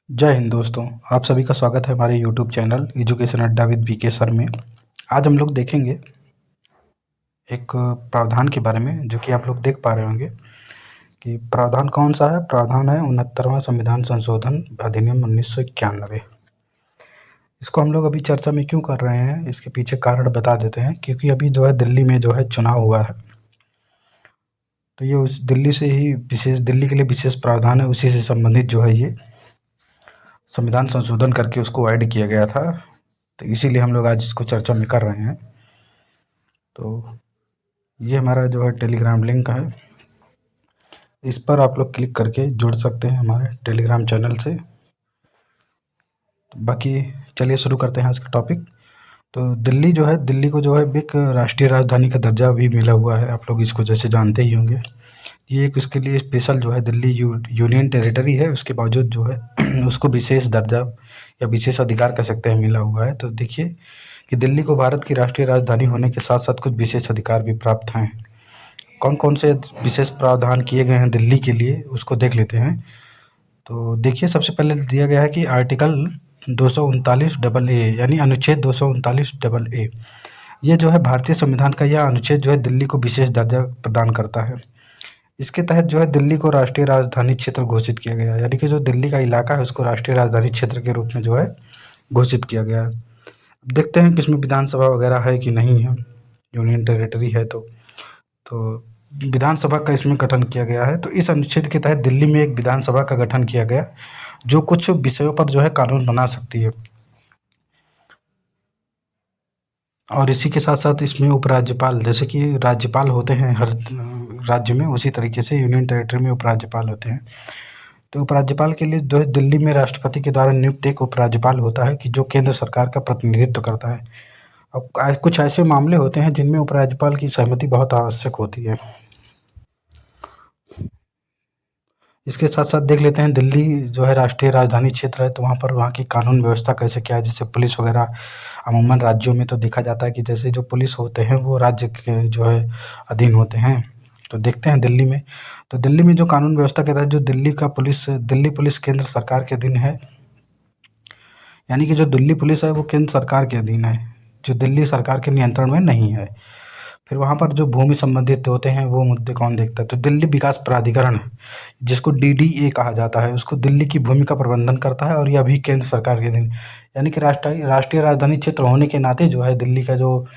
जय हिंद दोस्तों। आप सभी का स्वागत है हमारे यूट्यूब चैनल एजुकेशन अड्डा विद बीके सर में। आज हम लोग देखेंगे एक प्रावधान के बारे में, जो कि आप लोग देख पा रहे होंगे कि प्रावधान कौन सा है। प्रावधान है 69वां संविधान संशोधन अधिनियम 1991। इसको हम लोग अभी चर्चा में क्यों कर रहे हैं, इसके पीछे कारण बता देते हैं। क्योंकि अभी जो है दिल्ली में जो है चुनाव हुआ है, तो ये उस दिल्ली से ही विशेष, दिल्ली के लिए विशेष प्रावधान है, उसी से संबंधित जो है ये संविधान संशोधन करके उसको ऐड किया गया था। तो इसीलिए हम लोग आज इसको चर्चा में कर रहे हैं। तो ये हमारा जो है टेलीग्राम लिंक है, इस पर आप लोग क्लिक करके जुड़ सकते हैं हमारे टेलीग्राम चैनल से। तो बाकी चलिए शुरू करते हैं आज का टॉपिक। तो दिल्ली जो है, दिल्ली को जो है एक राष्ट्रीय राजधानी का दर्जा भी मिला हुआ है। आप लोग इसको जैसे जानते ही होंगे। ये एक उसके लिए स्पेशल जो है दिल्ली यूनियन टेरिटरी है, उसके बावजूद जो है उसको विशेष दर्जा या विशेष अधिकार कह सकते हैं मिला हुआ है। तो देखिए कि दिल्ली को भारत की राष्ट्रीय राजधानी होने के साथ साथ कुछ विशेष अधिकार भी प्राप्त हैं। कौन कौन से विशेष प्रावधान किए गए हैं दिल्ली के लिए, उसको देख लेते हैं। तो देखिए, सबसे पहले दिया गया है कि आर्टिकल 239 डबल ए, यानी अनुच्छेद 239 डबल ए, ये जो है भारतीय संविधान का यह अनुच्छेद जो है दिल्ली को विशेष दर्जा प्रदान करता है। इसके तहत जो है दिल्ली को राष्ट्रीय राजधानी क्षेत्र घोषित किया गया है, यानी कि जो दिल्ली का इलाका है उसको राष्ट्रीय राजधानी क्षेत्र के रूप में जो है घोषित किया गया है। अब देखते हैं कि इसमें विधानसभा वगैरह है कि नहीं है, यूनियन टेरिटरी है तो विधानसभा का इसमें गठन किया गया है। तो इस अनुच्छेद के तहत दिल्ली में एक विधानसभा का गठन किया गया, जो कुछ विषयों पर जो है कानून बना सकती है। और इसी के साथ साथ इसमें उपराज्यपाल, जैसे कि राज्यपाल होते हैं हर राज्य में, उसी तरीके से यूनियन टेरिटरी में उपराज्यपाल होते हैं। तो उपराज्यपाल के लिए जो है दिल्ली में राष्ट्रपति के द्वारा नियुक्त एक उपराज्यपाल होता है, कि जो केंद्र सरकार का प्रतिनिधित्व करता है। अब कुछ ऐसे मामले होते हैं जिनमें उपराज्यपाल की सहमति बहुत आवश्यक होती है। इसके साथ साथ देख लेते हैं, दिल्ली जो है राष्ट्रीय राजधानी क्षेत्र है, तो वहाँ पर वहाँ की कानून व्यवस्था कैसे क्या है। जैसे पुलिस वगैरह अमूमन राज्यों में तो देखा जाता है कि जैसे जो पुलिस होते हैं वो राज्य के जो है अधीन होते हैं। तो देखते हैं दिल्ली में, तो दिल्ली में जो कानून व्यवस्था के तहत जो दिल्ली पुलिस केंद्र सरकार के अधीन है। यानी कि जो दिल्ली पुलिस है वो केंद्र सरकार के अधीन है, जो दिल्ली सरकार के नियंत्रण में नहीं है। फिर वहाँ पर जो भूमि संबंधित होते हैं वो मुद्दे कौन देखता है, तो दिल्ली विकास प्राधिकरण है, जिसको डीडीए कहा जाता है, उसको दिल्ली की भूमि का प्रबंधन करता है, और यह भी केंद्र सरकार के अधीन। यानी कि राष्ट्रीय राजधानी क्षेत्र होने के नाते जो है दिल्ली का जो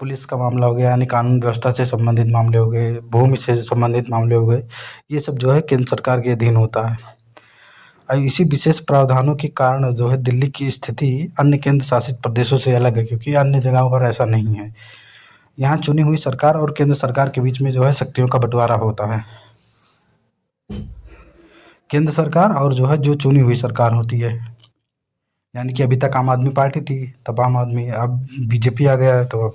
पुलिस का मामला हो गया, यानी कानून व्यवस्था से संबंधित मामले हो गए, भूमि से संबंधित मामले हो गए, ये सब जो है केंद्र सरकार के अधीन होता है। और इसी विशेष प्रावधानों के कारण जो है दिल्ली की स्थिति अन्य केंद्र शासित प्रदेशों से अलग है, क्योंकि अन्य जगहों पर ऐसा नहीं है। यहाँ चुनी हुई सरकार और केंद्र सरकार के बीच में जो है शक्तियों का बंटवारा होता है। केंद्र सरकार और जो है जो चुनी हुई सरकार होती है, यानी कि अभी तक आम आदमी पार्टी थी, तब आम आदमी, अब बीजेपी आ गया है, तो अब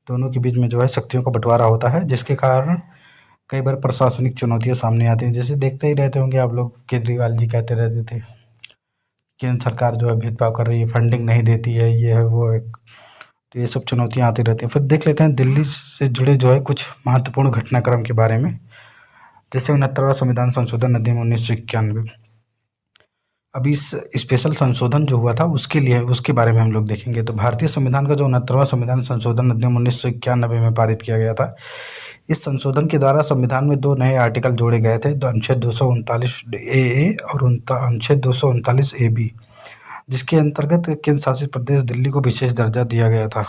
दोनों के बीच में जो है शक्तियों का बंटवारा होता है, जिसके कारण कई बार प्रशासनिक चुनौतियां सामने आती हैं। जैसे देखते ही रहते होंगे आप लोग, केजरीवाल जी कहते रहते थे केंद्र सरकार जो है भेदभाव कर रही है, फंडिंग नहीं देती है, ये है वो है। तो ये सब चुनौतियां आती रहती हैं। फिर देख लेते हैं दिल्ली से जुड़े जो है कुछ महत्वपूर्ण घटनाक्रम के बारे में। जैसे 69वां संविधान संशोधन अधिनियम 1991। अब इस स्पेशल संशोधन जो हुआ था उसके बारे में हम लोग देखेंगे। तो भारतीय संविधान का जो 69वां संविधान संशोधन अधिनियम 1991 में पारित किया गया था, इस संशोधन के द्वारा संविधान में 2 नए आर्टिकल जोड़े गए थे, अनुच्छेद 239 ए और अनुच्छेद 239 ए बी, जिसके अंतर्गत केंद्र शासित प्रदेश दिल्ली को विशेष दर्जा दिया गया था।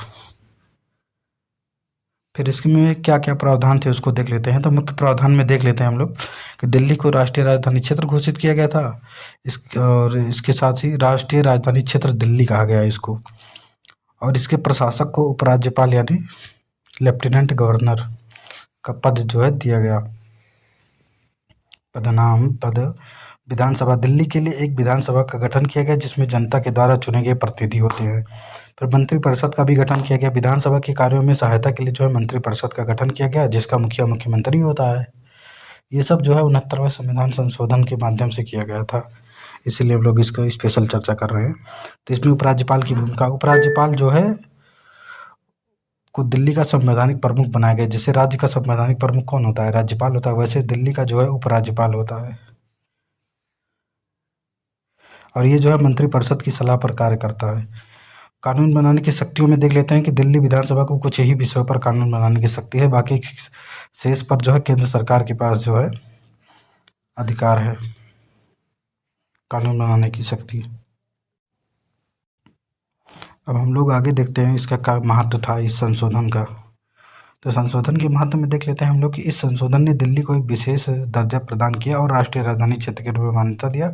फिर इसमें क्या क्या प्रावधान थे उसको देख लेते हैं। तो मुख्य प्रावधान में देख लेते हैं हम लोग कि दिल्ली को राष्ट्रीय राजधानी क्षेत्र घोषित किया गया था, और इसके साथ ही राष्ट्रीय राजधानी क्षेत्र दिल्ली कहा गया है इसको। और इसके प्रशासक को उपराज्यपाल यानी लेफ्टिनेंट गवर्नर का पद जो है दिया गया। पद विधानसभा, दिल्ली के लिए एक विधानसभा का गठन किया गया, जिसमें जनता के द्वारा चुने गए प्रतिनिधि होते हैं। फिर मंत्रिपरिषद का भी गठन किया गया। विधानसभा के कार्यों में सहायता के लिए जो है मंत्रिपरिषद का गठन किया गया, जिसका मुखिया मुख्यमंत्री होता है। ये सब जो है 69वें संविधान संशोधन के माध्यम से किया गया था, इसीलिए हम लोग इसको स्पेशल चर्चा कर रहे हैं। तो इसमें उपराज्यपाल की भूमिका, उपराज्यपाल जो है को दिल्ली का संवैधानिक प्रमुख बनाया गया। जैसे राज्य का संवैधानिक प्रमुख कौन होता है, राज्यपाल होता है, वैसे दिल्ली का जो है उपराज्यपाल होता है। और ये जो है मंत्रिपरिषद की सलाह पर कार्य करता है। कानून बनाने की शक्तियों में देख लेते हैं कि दिल्ली विधानसभा को कुछ यही विषयों पर कानून बनाने की शक्ति है, बाकी शेष पर जो है केंद्र सरकार के पास जो है अधिकार है कानून बनाने की शक्ति। अब हम लोग आगे देखते हैं इसका क्या महत्व था इस संशोधन का। तो संशोधन के महत्व में देख लेते हैं हम लोग कि इस संशोधन ने दिल्ली को एक विशेष दर्जा प्रदान किया और राष्ट्रीय राजधानी क्षेत्र के रूप में मान्यता दिया।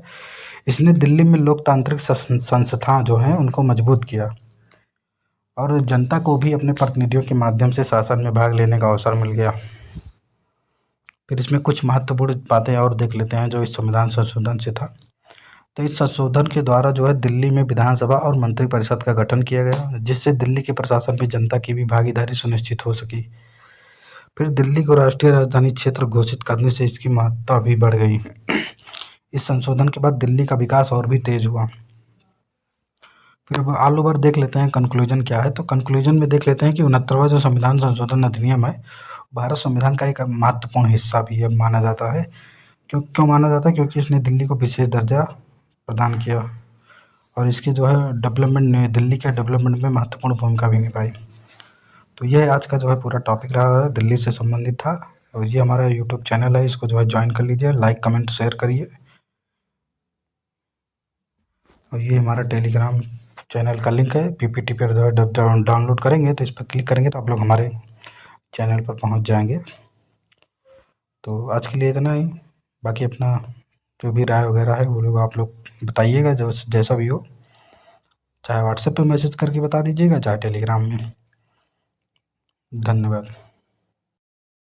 इसने दिल्ली में लोकतांत्रिक संस्था जो हैं उनको मजबूत किया और जनता को भी अपने प्रतिनिधियों के माध्यम से शासन में भाग लेने का अवसर मिल गया। फिर इसमें कुछ महत्वपूर्ण बातें और देख लेते हैं जो इस संविधान संशोधन से था। तो इस संशोधन के द्वारा जो है दिल्ली में विधानसभा और मंत्रिपरिषद का गठन किया गया, जिससे दिल्ली के प्रशासन में जनता की भी भागीदारी सुनिश्चित हो सकी। फिर दिल्ली को राष्ट्रीय राजधानी क्षेत्र घोषित करने से इसकी महत्ता भी बढ़ गई। इस संशोधन के बाद दिल्ली का विकास और भी तेज हुआ। फिर अब ऑल ओवर देख लेते हैं कंक्लूजन क्या है। तो कंक्लूजन में देख लेते हैं कि 69वां जो संविधान संशोधन अधिनियम है भारत संविधान का एक महत्वपूर्ण हिस्सा भी है माना जाता है। क्यों माना जाता है? क्योंकि इसने दिल्ली को विशेष दर्जा प्रदान किया और इसके जो है डेवलपमेंट ने दिल्ली के डेवलपमेंट में महत्वपूर्ण भूमिका भी निभाई। तो यह आज का जो है पूरा टॉपिक रहा है, दिल्ली से संबंधित था। और ये हमारा यूट्यूब चैनल है, इसको जो है ज्वाइन कर लीजिए, लाइक कमेंट शेयर करिए। और ये हमारा टेलीग्राम चैनल का लिंक है, पीपीटी पर जो है डाउनलोड करेंगे तो इस पर क्लिक करेंगे तो आप लोग हमारे चैनल पर पहुंच जाएंगे। तो आज के लिए इतना ही, बाकी अपना जो भी राय वगैरह है वो लोग आप लोग बताइएगा, जो जैसा भी हो, चाहे व्हाट्सएप पे मैसेज करके बता दीजिएगा, चाहे टेलीग्राम में। धन्यवाद।